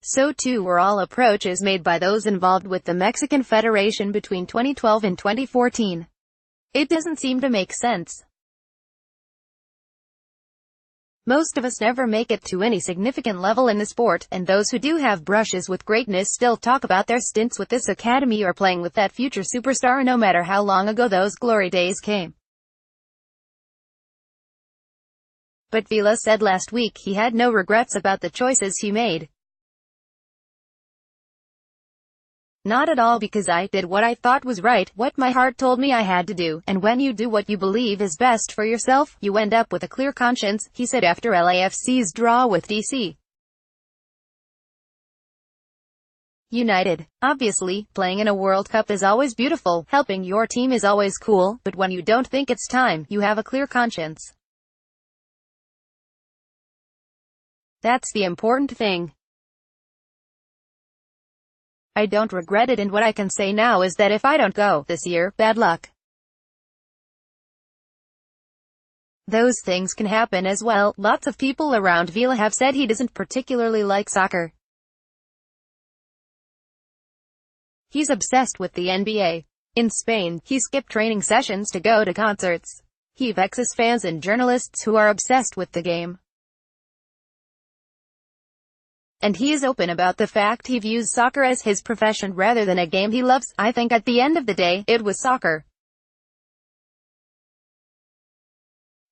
So too were all approaches made by those involved with the Mexican Federation between 2012 and 2014. It doesn't seem to make sense. Most of us never make it to any significant level in the sport, and those who do have brushes with greatness still talk about their stints with this academy or playing with that future superstar no matter how long ago those glory days came. But Vela said last week he had no regrets about the choices he made. Not at all, because I did what I thought was right, what my heart told me I had to do, and when you do what you believe is best for yourself, you end up with a clear conscience, he said after LAFC's draw with DC United. Obviously, playing in a World Cup is always beautiful, helping your team is always cool, but when you don't think it's time, you have a clear conscience. That's the important thing. I don't regret it, and what I can say now is that if I don't go this year, bad luck. Those things can happen as well. Lots of people around Vela have said he doesn't particularly like soccer. He's obsessed with the NBA. In Spain, he skipped training sessions to go to concerts. He vexes fans and journalists who are obsessed with the game. And he is open about the fact he views soccer as his profession rather than a game he loves. I think at the end of the day, it was soccer.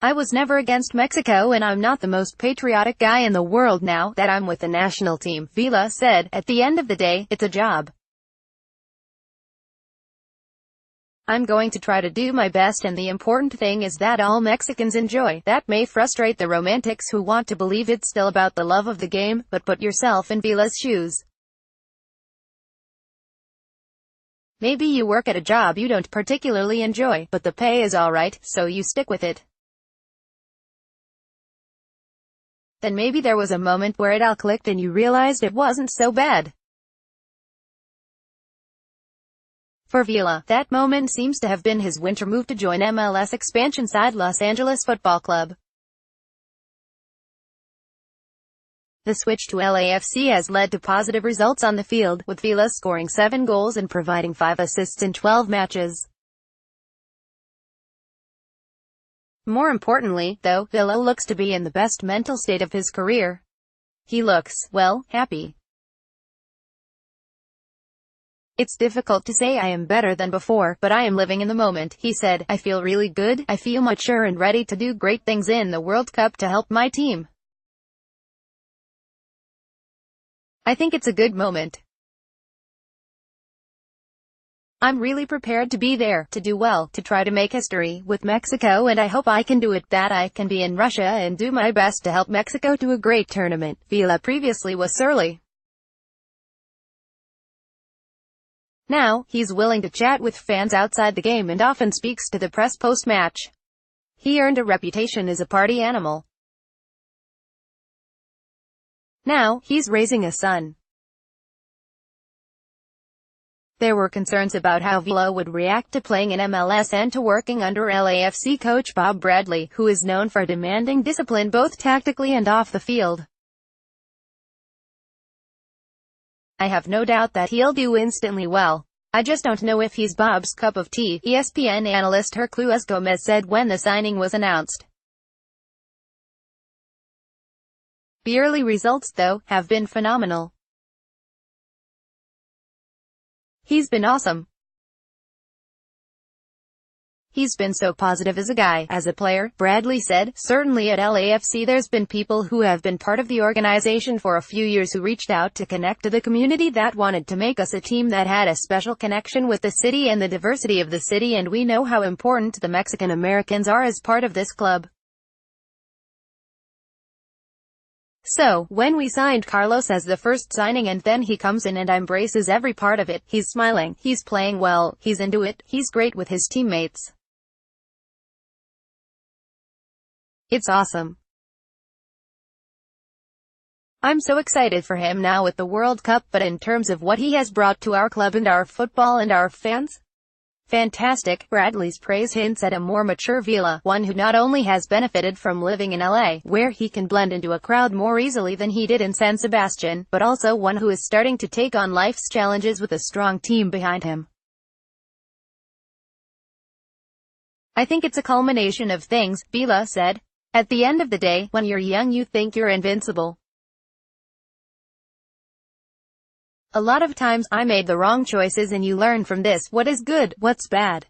I was never against Mexico, and I'm not the most patriotic guy in the world now that I'm with the national team, Vela said. At the end of the day, it's a job. I'm going to try to do my best, and the important thing is that all Mexicans enjoy. That may frustrate the romantics who want to believe it's still about the love of the game, but put yourself in Vela's shoes. Maybe you work at a job you don't particularly enjoy, but the pay is alright, so you stick with it. Then maybe there was a moment where it all clicked and you realized it wasn't so bad. For Vela, that moment seems to have been his winter move to join MLS expansion side Los Angeles Football Club. The switch to LAFC has led to positive results on the field, with Vela scoring 7 goals and providing 5 assists in 12 matches. More importantly, though, Vela looks to be in the best mental state of his career. He looks, well, happy. It's difficult to say I am better than before, but I am living in the moment, he said. I feel really good. I feel mature and ready to do great things in the World Cup to help my team. I think it's a good moment. I'm really prepared to be there, to do well, to try to make history with Mexico, and I hope I can do it, that I can be in Russia and do my best to help Mexico to a great tournament. Vela previously was surly. Now, he's willing to chat with fans outside the game and often speaks to the press post-match. He earned a reputation as a party animal. Now, he's raising a son. There were concerns about how Vela would react to playing in MLS and to working under LAFC coach Bob Bradley, who is known for demanding discipline both tactically and off the field. I have no doubt that he'll do instantly well. I just don't know if he's Bob's cup of tea, ESPN analyst Herculez Gomez said when the signing was announced. The early results, though, have been phenomenal. He's been awesome. He's been so positive as a guy, as a player, Bradley said. Certainly at LAFC there's been people who have been part of the organization for a few years who reached out to connect to the community that wanted to make us a team that had a special connection with the city and the diversity of the city, and we know how important the Mexican Americans are as part of this club. So, when we signed Carlos as the first signing and then he comes in and embraces every part of it, he's smiling, he's playing well, he's into it, he's great with his teammates. It's awesome. I'm so excited for him now with the World Cup, but in terms of what he has brought to our club and our football and our fans, Fantastic. Bradley's praise hints at a more mature Vela, one who not only has benefited from living in LA, where he can blend into a crowd more easily than he did in San Sebastian, but also one who is starting to take on life's challenges with a strong team behind him. I think it's a culmination of things, Vela said. At the end of the day, when you're young you think you're invincible. A lot of times, I made the wrong choices and you learn from this, what is good, what's bad.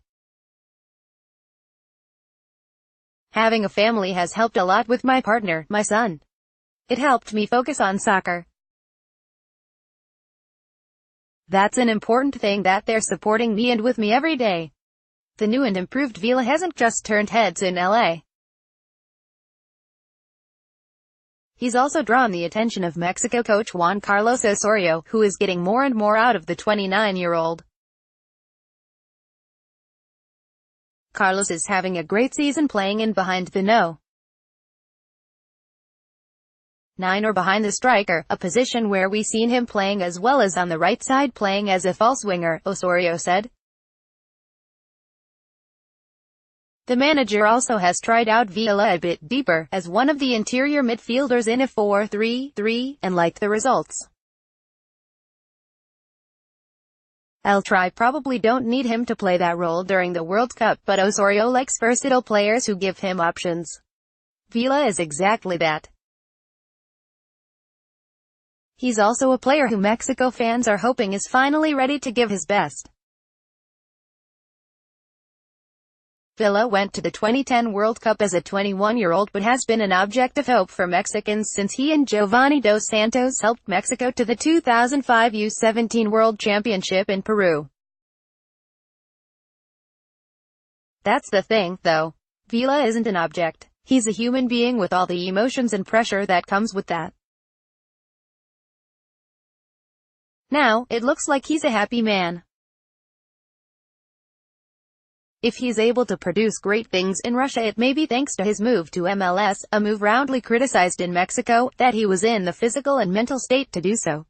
Having a family has helped a lot with my partner, my son. It helped me focus on soccer. That's an important thing, that they're supporting me and with me every day. The new and improved Vela hasn't just turned heads in LA. He's also drawn the attention of Mexico coach Juan Carlos Osorio, who is getting more and more out of the 29-year-old. Carlos is having a great season playing in behind the No.9 or behind the striker, a position where we've seen him playing as well as on the right side playing as a false winger, Osorio said. The manager also has tried out Vela a bit deeper, as one of the interior midfielders in a 4-3-3, and liked the results. El Tri probably don't need him to play that role during the World Cup, but Osorio likes versatile players who give him options. Vela is exactly that. He's also a player who Mexico fans are hoping is finally ready to give his best. Vela went to the 2010 World Cup as a 21-year-old but has been an object of hope for Mexicans since he and Giovanni Dos Santos helped Mexico to the 2005 U17 World Championship in Peru. That's the thing, though. Vela isn't an object. He's a human being with all the emotions and pressure that comes with that. Now, it looks like he's a happy man. If he's able to produce great things in Russia, it may be thanks to his move to MLS, a move roundly criticized in Mexico, that he was in the physical and mental state to do so.